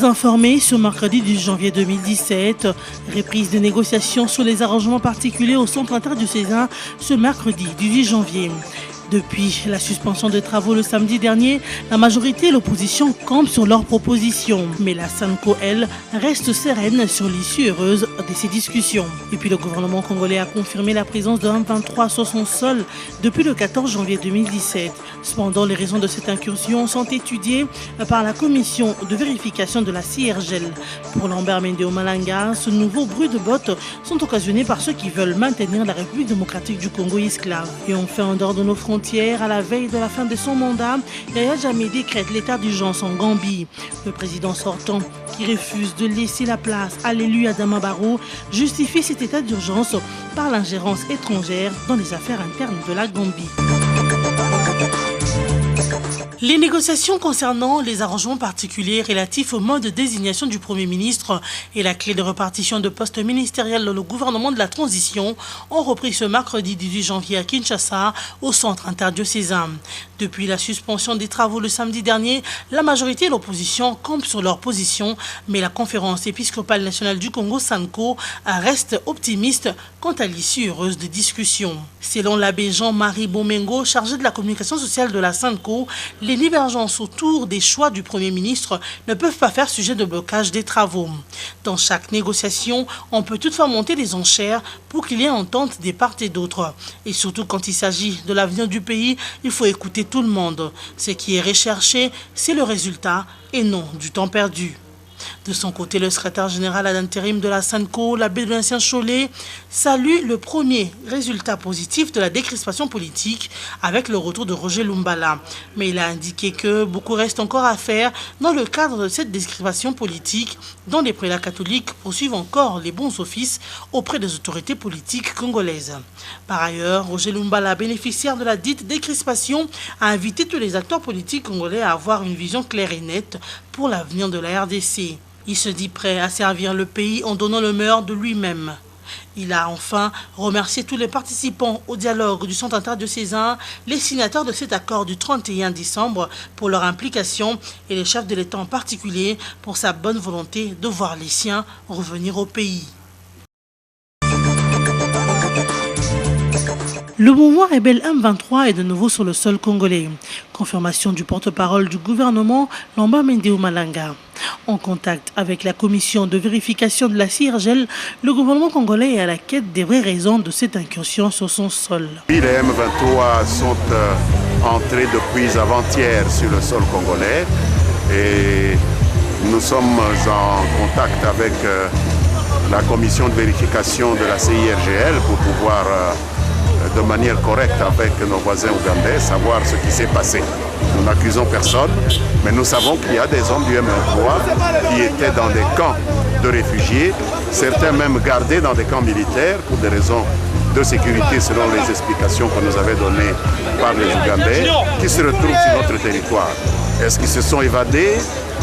vous informer, ce mercredi du janvier 2017, reprise des négociations sur les arrangements particuliers au centre interdiocésain ce mercredi 18 janvier. Depuis la suspension des travaux le samedi dernier, la majorité et l'opposition campent sur leurs propositions. Mais la SANCO, elle, reste sereine sur l'issue heureuse de ces discussions. Et puis le gouvernement congolais a confirmé la présence de M23 sur son sol depuis le 14 janvier 2017. Cependant, les raisons de cette incursion sont étudiées par la commission de vérification de la CIRGL. Pour Lambert Mendeo Malanga, ce nouveau bruit de bottes sont occasionnés par ceux qui veulent maintenir la République démocratique du Congo esclave. Et enfin, en dehors de nos frontières, à la veille de la fin de son mandat, Yaya Jammeh décrète l'état d'urgence en Gambie. Le président sortant, qui refuse de laisser la place à l'élu Adama Barrow, justifie cet état d'urgence par l'ingérence étrangère dans les affaires internes de la Gambie. Les négociations concernant les arrangements particuliers relatifs au mode de désignation du Premier ministre et la clé de répartition de postes ministériels dans le gouvernement de la transition ont repris ce mercredi 18 janvier à Kinshasa, au centre interdiocésain. Depuis la suspension des travaux le samedi dernier, la majorité et l'opposition campent sur leur position, mais la conférence épiscopale nationale du Congo, SANCO, reste optimiste quant à l'issue heureuse des discussions. Selon l'abbé Jean-Marie Bomengo, chargé de la communication sociale de la SANCO, les divergences autour des choix du Premier ministre ne peuvent pas faire sujet de blocage des travaux. Dans chaque négociation, on peut toutefois monter les enchères pour qu'il y ait entente des parts et d'autres. Et surtout quand il s'agit de l'avenir du pays, il faut écouter tout le monde. Ce qui est recherché, c'est le résultat et non du temps perdu. De son côté, le secrétaire général à l'intérim de la SANCO, l'abbé Vincent Cholet, salue le premier résultat positif de la décrispation politique avec le retour de Roger Lumbala. Mais il a indiqué que beaucoup reste encore à faire dans le cadre de cette décrispation politique, dont les prélats catholiques poursuivent encore les bons offices auprès des autorités politiques congolaises. Par ailleurs, Roger Lumbala, bénéficiaire de la dite décrispation, a invité tous les acteurs politiques congolais à avoir une vision claire et nette pour l'avenir de la RDC. Il se dit prêt à servir le pays en donnant le meilleur de lui-même. Il a enfin remercié tous les participants au dialogue du centre interdiocésain, les signataires de cet accord du 31 décembre pour leur implication et les chefs de l'État en particulier pour sa bonne volonté de voir les siens revenir au pays. Le mouvement rebelle M23 est de nouveau sur le sol congolais. Confirmation du porte-parole du gouvernement, Lambert Mendeo Malanga. En contact avec la commission de vérification de la CIRGL, le gouvernement congolais est à la quête des vraies raisons de cette incursion sur son sol. Les M23 sont entrés depuis avant-hier sur le sol congolais et nous sommes en contact avec la commission de vérification de la CIRGL pour pouvoir de manière correcte avec nos voisins ougandais, savoir ce qui s'est passé. Nous n'accusons personne, mais nous savons qu'il y a des hommes du M23 qui étaient dans des camps de réfugiés, certains même gardés dans des camps militaires pour des raisons de sécurité selon les explications que nous avaient données par les Ougandais, qui se retrouvent sur notre territoire. Est-ce qu'ils se sont évadés?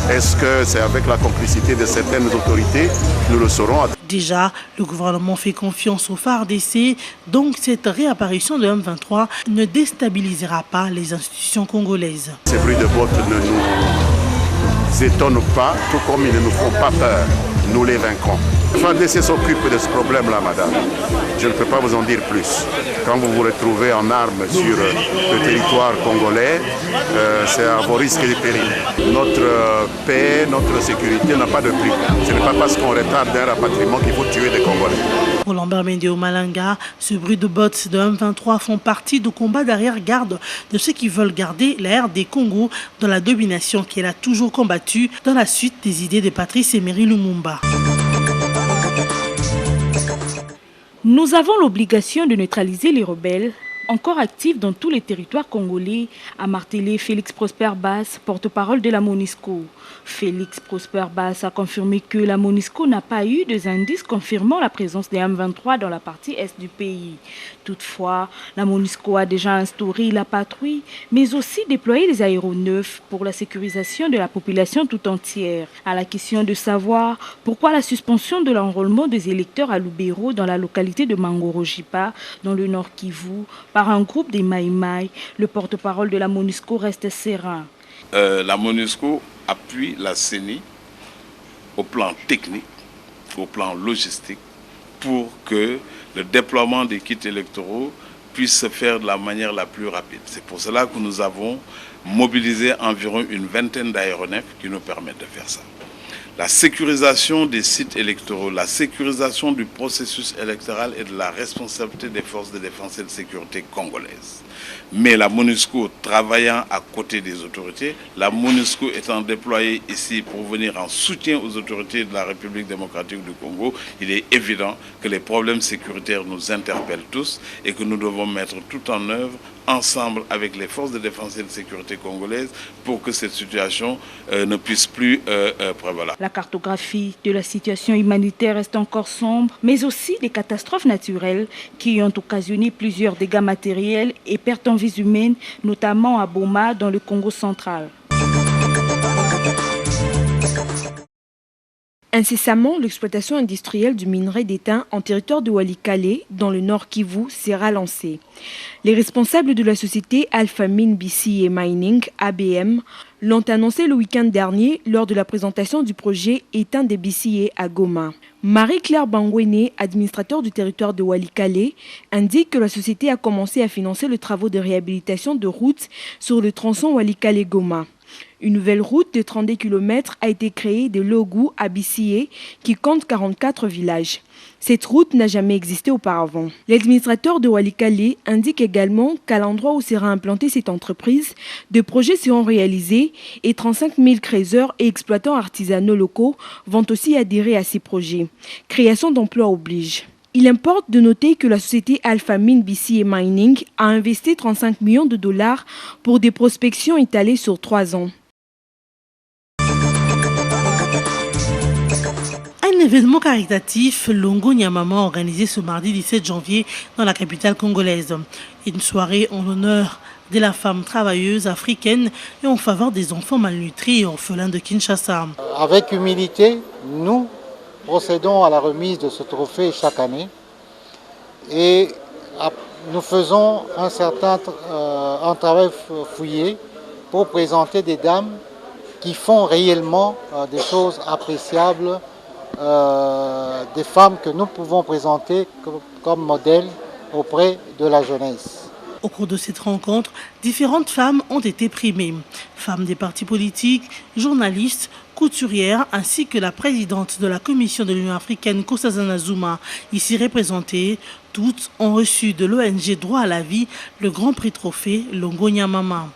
Est-ce que c'est avec la complicité de certaines autorités? Nous le saurons. Déjà, le gouvernement fait confiance au FARDC, donc cette réapparition de M23 ne déstabilisera pas les institutions congolaises. Ces bruits de bottes ne nous étonnent pas, tout comme ils ne nous font pas peur. Nous les vaincrons. Le FARDC s'occupe de ce problème-là, madame. Je ne peux pas vous en dire plus. Quand vous vous retrouvez en armes sur le territoire congolais, c'est à vos risques et périls. Notre paix, notre sécurité n'a pas de prix. Ce n'est pas parce qu'on retarde un rapatriement qu'il faut tuer des Congolais. Pour Lambert Mendeo Malanga, ce bruit de bottes de M23 font partie du combat d'arrière-garde de ceux qui veulent garder la RD Congo dans la domination qu'elle a toujours combattue dans la suite des idées de Patrice Emery Lumumba. Nous avons l'obligation de neutraliser les rebelles, encore actifs dans tous les territoires congolais, a martelé Félix Prosper Basse, porte-parole de la MONUSCO. Félix Prosper Basse a confirmé que la MONUSCO n'a pas eu des indices confirmant la présence des M23 dans la partie est du pays. Toutefois, la MONUSCO a déjà instauré la patrouille, mais aussi déployé des aéronefs pour la sécurisation de la population tout entière. À la question de savoir pourquoi la suspension de l'enrôlement des électeurs à Lubero dans la localité de Mangoro-Jipa, dans le Nord Kivu, par un groupe des Maïmaï, le porte-parole de la MONUSCO reste serein. La MONUSCO appuie la CENI au plan technique, au plan logistique, pour que le déploiement des kits électoraux puisse se faire de la manière la plus rapide. C'est pour cela que nous avons mobilisé environ une vingtaine d'aéronefs qui nous permettent de faire ça. La sécurisation des sites électoraux, la sécurisation du processus électoral est de la responsabilité des forces de défense et de sécurité congolaises. Mais la MONUSCO travaillant à côté des autorités, la MONUSCO étant déployée ici pour venir en soutien aux autorités de la République démocratique du Congo, il est évident que les problèmes sécuritaires nous interpellent tous et que nous devons mettre tout en œuvre ensemble avec les forces de défense et de sécurité congolaises pour que cette situation ne puisse plus prévaloir. La cartographie de la situation humanitaire reste encore sombre, mais aussi des catastrophes naturelles qui ont occasionné plusieurs dégâts matériels et pertes en vies humaines, notamment à Boma, dans le Congo central. Incessamment, l'exploitation industrielle du minerai d'étain en territoire de Walikale, dans le nord Kivu, sera lancée. Les responsables de la société Alpha Mine BCA Mining, ABM, l'ont annoncé le week-end dernier lors de la présentation du projet étain des BCA à Goma. Marie-Claire Bangwene, administrateur du territoire de Walikale, indique que la société a commencé à financer le travaux de réhabilitation de routes sur le tronçon Walikale-Goma. Une nouvelle route de 32 km a été créée de Logou à BCA qui compte 44 villages. Cette route n'a jamais existé auparavant. L'administrateur de Walikale indique également qu'à l'endroit où sera implantée cette entreprise, des projets seront réalisés et 35 000 créateurs et exploitants artisanaux locaux vont aussi adhérer à ces projets. Création d'emplois oblige. Il importe de noter que la société Alpha Mine BCA Mining a investi 35 millions de dollars pour des prospections étalées sur 3 ans. Un événement caritatif, Longo Nyamama, organisé ce mardi 17 janvier dans la capitale congolaise. Une soirée en l'honneur de la femme travailleuse africaine et en faveur des enfants malnutris et orphelins de Kinshasa. Avec humilité, nous procédons à la remise de ce trophée chaque année et nous faisons un travail fouillé pour présenter des dames qui font réellement des choses appréciables, des femmes que nous pouvons présenter comme modèles auprès de la jeunesse. Au cours de cette rencontre, différentes femmes ont été primées. Femmes des partis politiques, journalistes, couturières, ainsi que la présidente de la commission de l'Union africaine, Nkosazana Zuma, ici représentée. Toutes ont reçu de l'ONG Droit à la vie le grand prix trophée Longo Nyamama.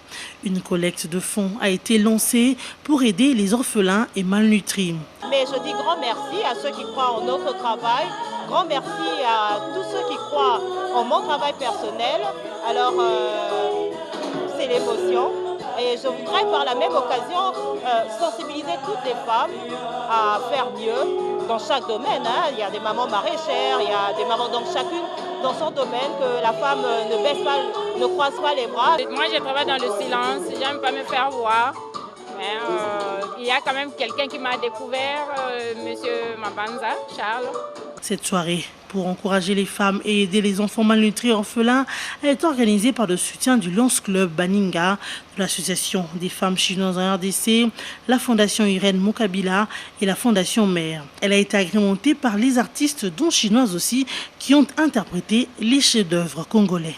Une collecte de fonds a été lancée pour aider les orphelins et malnutris. Mais je dis grand merci à ceux qui croient en notre travail, grand merci à tous ceux qui croient en mon travail personnel. Alors, c'est l'émotion. Et je voudrais par la même occasion sensibiliser toutes les femmes à faire mieux dans chaque domaine. Il y a des mamans maraîchères, il y a des mamans, donc chacune dans son domaine, que la femme ne baisse pas, ne croise pas les bras. Moi, je travaille dans le silence, j'aime pas me faire voir. Mais il y a quand même quelqu'un qui m'a découvert, monsieur Mabanza, Charles. Cette soirée, pour encourager les femmes et aider les enfants malnutris et orphelins, elle est organisée par le soutien du Lions Club Baninga, de l'Association des femmes chinoises en RDC, la Fondation Irène Mokabila et la Fondation Mère. Elle a été agrémentée par les artistes, dont chinoises aussi, qui ont interprété les chefs-d'œuvre congolais.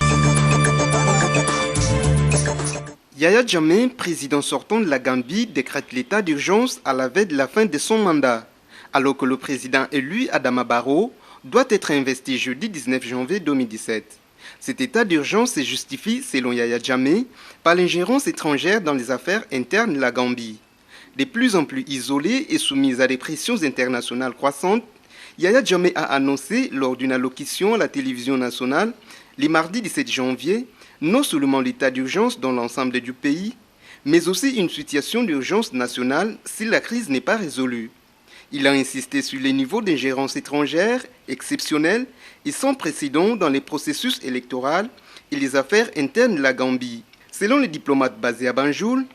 Yaya Jammeh, président sortant de la Gambie, décrète l'état d'urgence à la veille de la fin de son mandat, alors que le président élu, Adama Barrow, doit être investi jeudi 19 janvier 2017. Cet état d'urgence se justifie, selon Yaya Jammeh, par l'ingérence étrangère dans les affaires internes de la Gambie. De plus en plus isolée et soumise à des pressions internationales croissantes, Yaya Jammeh a annoncé lors d'une allocution à la télévision nationale, le mardi 17 janvier, non seulement l'état d'urgence dans l'ensemble du pays, mais aussi une situation d'urgence nationale si la crise n'est pas résolue. Il a insisté sur les niveaux d'ingérence étrangère exceptionnels et sans précédent dans les processus électoraux et les affaires internes de la Gambie. Selon les diplomates basés à Banjul,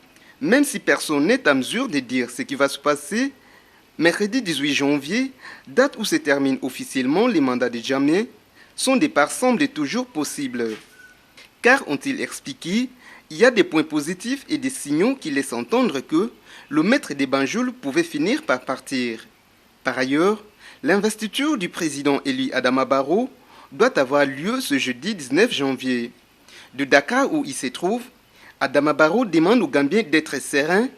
même si personne n'est à mesure de dire ce qui va se passer, mercredi 18 janvier, date où se termine officiellement les mandats de Jammeh, son départ semble toujours possible. Car, ont-ils expliqué, il y a des points positifs et des signaux qui laissent entendre que le maître des Banjul pouvait finir par partir. Par ailleurs, l'investiture du président élu Adama Barrow doit avoir lieu ce jeudi 19 janvier. De Dakar où il se trouve, Adama Barrow demande aux Gambiens d'être sereins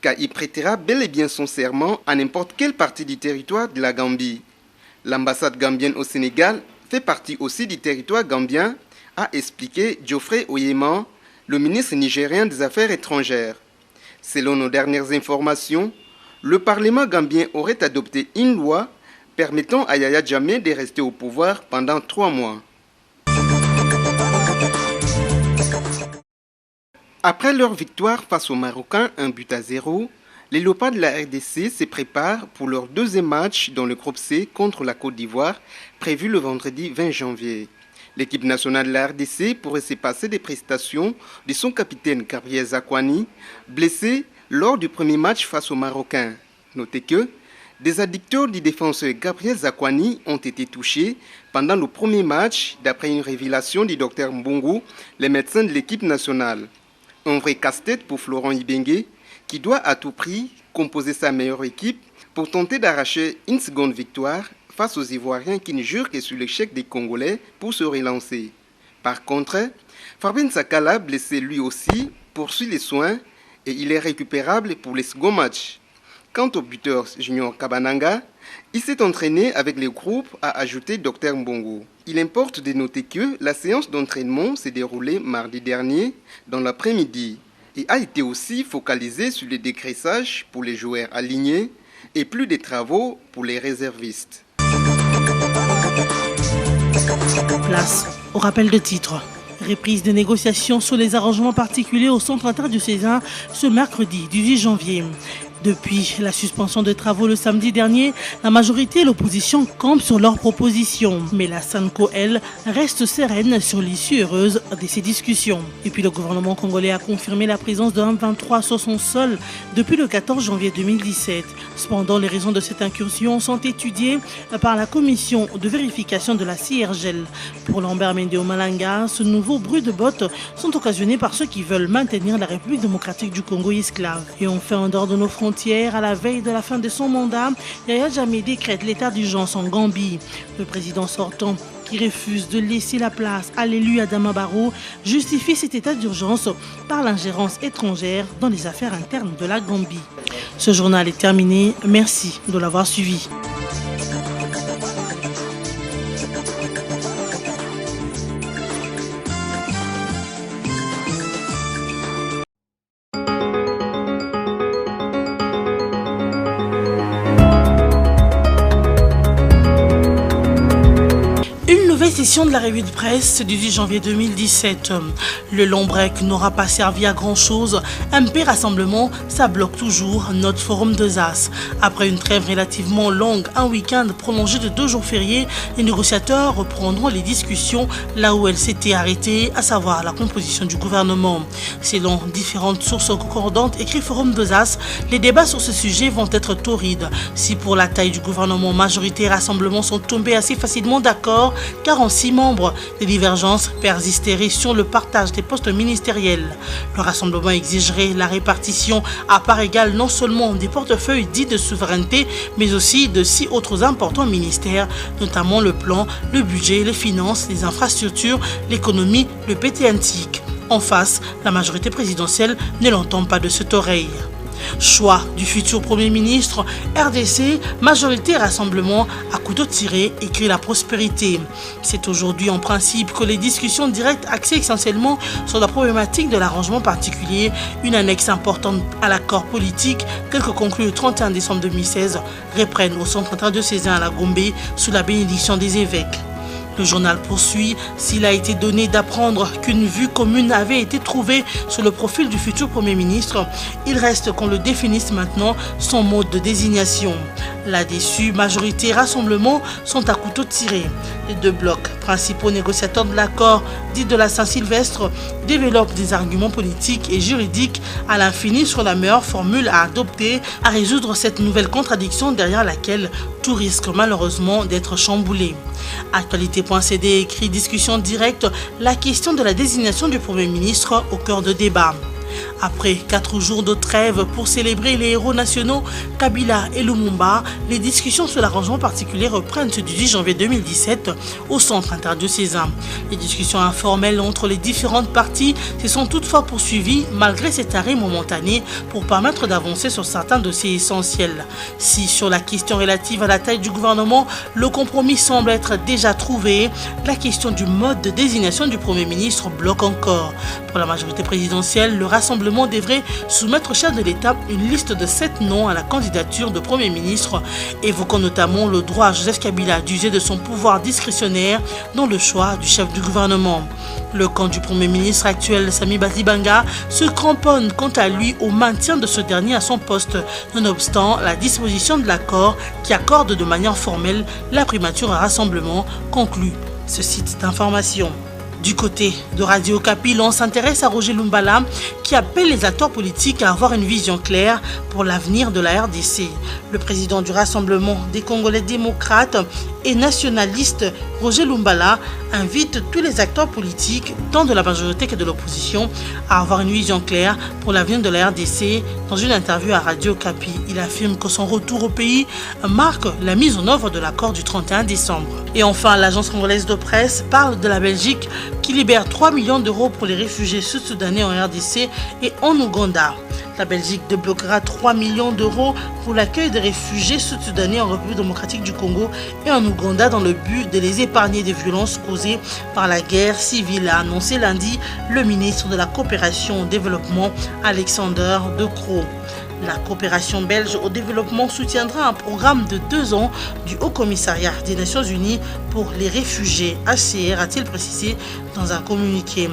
car il prêtera bel et bien son serment à n'importe quelle partie du territoire de la Gambie. L'ambassade gambienne au Sénégal fait partie aussi du territoire gambien, a expliqué Geoffrey Oyeman, le ministre nigérien des Affaires étrangères. Selon nos dernières informations, le Parlement gambien aurait adopté une loi permettant à Yaya Jammeh de rester au pouvoir pendant 3 mois. Après leur victoire face aux Marocains 1-0, les Léopards de la RDC se préparent pour leur deuxième match dans le groupe C contre la Côte d'Ivoire, prévu le vendredi 20 janvier. L'équipe nationale de la RDC pourrait se passer des prestations de son capitaine Gabriel Zakwani, blessé lors du premier match face aux Marocains. Notez que des adducteurs du défenseur Gabriel Zakwani ont été touchés pendant le premier match, d'après une révélation du docteur Mbongo, le médecin de l'équipe nationale. Un vrai casse-tête pour Florent Ibenge, qui doit à tout prix composer sa meilleure équipe pour tenter d'arracher une seconde victoire face aux Ivoiriens qui ne jurent que sur l'échec des Congolais pour se relancer. Par contre, Fabien Sakala, blessé lui aussi, poursuit les soins et il est récupérable pour les seconds matchs. Quant au buteur Junior Kabananga, il s'est entraîné avec le groupe, a ajouté Dr Mbongo. Il importe de noter que la séance d'entraînement s'est déroulée mardi dernier dans l'après-midi et a été aussi focalisée sur le dégraissage pour les joueurs alignés et plus de travaux pour les réservistes. Place au rappel de titre. Reprise des négociations sur les arrangements particuliers au centre interdiocésain ce mercredi 18 janvier. Depuis la suspension de travaux le samedi dernier, la majorité et l'opposition campent sur leurs propositions. Mais la SANCO, elle, reste sereine sur l'issue heureuse de ces discussions. Et puis le gouvernement congolais a confirmé la présence de M23 sur son sol depuis le 14 janvier 2017. Cependant, les raisons de cette incursion sont étudiées par la commission de vérification de la CIRGL. Pour Lambert Mendeo Malanga, ce nouveau bruit de bottes sont occasionnés par ceux qui veulent maintenir la République démocratique du Congo esclave. Et on fait en dehors de nos frontières. À la veille de la fin de son mandat, Yaya Jammeh décrète l'état d'urgence en Gambie. Le président sortant, qui refuse de laisser la place à l'élu Adama Barrow, justifie cet état d'urgence par l'ingérence étrangère dans les affaires internes de la Gambie. Ce journal est terminé. Merci de l'avoir suivi. Session de la revue de presse du 10 janvier 2017. Le long break n'aura pas servi à grand chose. MP Rassemblement, ça bloque toujours notre forum de ZAS. Après une trêve relativement longue, un week-end prolongé de 2 jours fériés, les négociateurs reprendront les discussions là où elles s'étaient arrêtées, à savoir la composition du gouvernement. Selon différentes sources concordantes, écrit forum de ZAS, les débats sur ce sujet vont être torrides. Si pour la taille du gouvernement, majorité et Rassemblement sont tombés assez facilement d'accord, 46 membres, les divergences persisteraient sur le partage des postes ministériels. Le Rassemblement exigerait la répartition à part égale non seulement des portefeuilles dits de souveraineté, mais aussi de 6 autres importants ministères, notamment le plan, le budget, les finances, les infrastructures, l'économie, le PTNTIC. En face, la majorité présidentielle ne l'entend pas de cette oreille. Choix du futur Premier ministre, RDC, majorité et Rassemblement à couteau tiré, écrit la prospérité. C'est aujourd'hui en principe que les discussions directes axées essentiellement sur la problématique de l'arrangement particulier, une annexe importante à l'accord politique tel que conclu le 31 décembre 2016, reprennent au centre interdiocésain à la Gombe sous la bénédiction des évêques. Le journal poursuit, s'il a été donné d'apprendre qu'une vue commune avait été trouvée sur le profil du futur Premier ministre, il reste qu'on le définisse maintenant son mode de désignation. Là-dessus, majorité et Rassemblement sont à couteau tiré. Les 2 blocs principaux négociateurs de l'accord dit de la Saint-Sylvestre développent des arguments politiques et juridiques à l'infini sur la meilleure formule à adopter à résoudre cette nouvelle contradiction derrière laquelle tout risque malheureusement d'être chamboulé. Actualité.cd écrit discussion directe, la question de la désignation du Premier ministre au cœur de débat. Après 4 jours de trêve pour célébrer les héros nationaux Kabila et Lumumba, les discussions sur l'arrangement particulier reprennent ce 18 janvier 2017 au centre interdiocésain. Les discussions informelles entre les différentes parties se sont toutefois poursuivies malgré cet arrêt momentané pour permettre d'avancer sur certains dossiers essentiels. Si sur la question relative à la taille du gouvernement, le compromis semble être déjà trouvé, la question du mode de désignation du Premier ministre bloque encore. Pour la majorité présidentielle, le Rassemblement devrait soumettre au chef de l'État une liste de 7 noms à la candidature de Premier ministre, évoquant notamment le droit à Joseph Kabila d'user de son pouvoir discrétionnaire dans le choix du chef du gouvernement. Le camp du Premier ministre actuel, Sami Bazibanga, se cramponne quant à lui au maintien de ce dernier à son poste, nonobstant la disposition de l'accord qui accorde de manière formelle la primature à Rassemblement, conclut ce site d'information. Du côté de Radio Okapi, l'on s'intéresse à Roger Lumbala qui appelle les acteurs politiques à avoir une vision claire pour l'avenir de la RDC. Le président du Rassemblement des Congolais démocrates et nationalistes, Roger Lumbala, invite tous les acteurs politiques, tant de la majorité que de l'opposition, à avoir une vision claire pour l'avenir de la RDC. Dans une interview à Radio Okapi, il affirme que son retour au pays marque la mise en œuvre de l'accord du 31 décembre. Et enfin, l'agence congolaise de presse parle de la Belgique qui libère 3 millions d'euros pour les réfugiés sud-soudanais en RDC et en Ouganda. La Belgique débloquera 3 millions d'euros pour l'accueil des réfugiés sud-soudanais en République démocratique du Congo et en Ouganda dans le but de les épargner des violences causées par la guerre civile, a annoncé lundi le ministre de la Coopération au Développement, Alexander De Croo. La coopération belge au développement soutiendra un programme de 2 ans du Haut Commissariat des Nations Unies pour les réfugiés, HCR, a-t-il précisé dans un communiqué.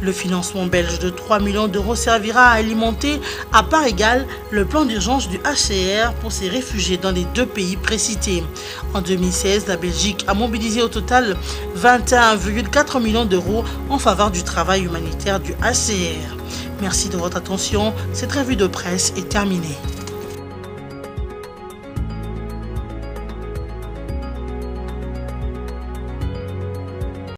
Le financement belge de 3 millions d'euros servira à alimenter à part égale le plan d'urgence du HCR pour ces réfugiés dans les 2 pays précités. En 2016, la Belgique a mobilisé au total 21,4 millions d'euros en faveur du travail humanitaire du HCR. Merci de votre attention. Cette revue de presse est terminée.